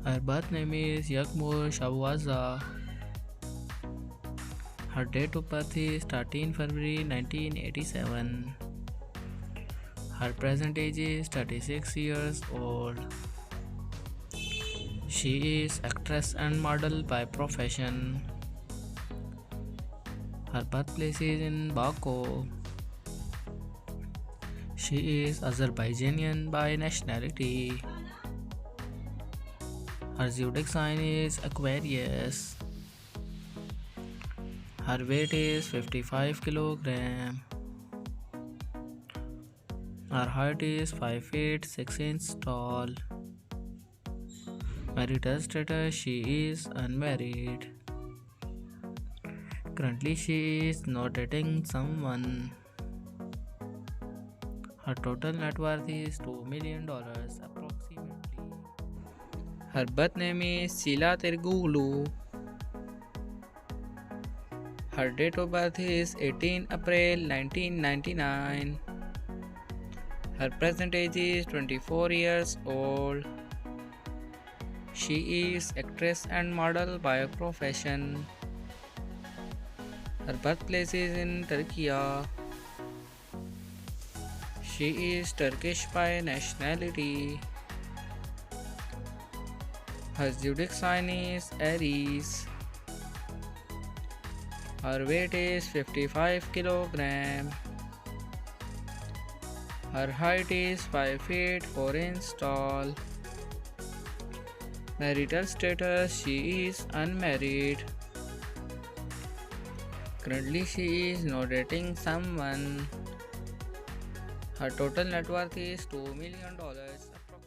Her birth name is Yagmur. Her date of birth is 13 February 1987. Her present age is 36 years old. She is actress and model by profession. Her birthplace is in Baku. She is Azerbaijanian by nationality. Her zodiac sign is Aquarius. Her weight is 55 kg. Her height is 5 feet 6 inches tall. Marital status, she is unmarried. Currently she is not dating someone. Her total net worth is $2 million approximately. Her birth name is Sila Turkoglu. Her date of birth is 18 April 1999. Her present age is 24 years old. She is actress and model by profession. Her birthplace is in Turkey. She is Turkish by nationality. Her zodiac sign is Aries. Her weight is 55 kg. Her height is 5 feet 4 inches tall. Marital status, she is unmarried. Currently she is not dating someone. Her total net worth is $2 million approximately.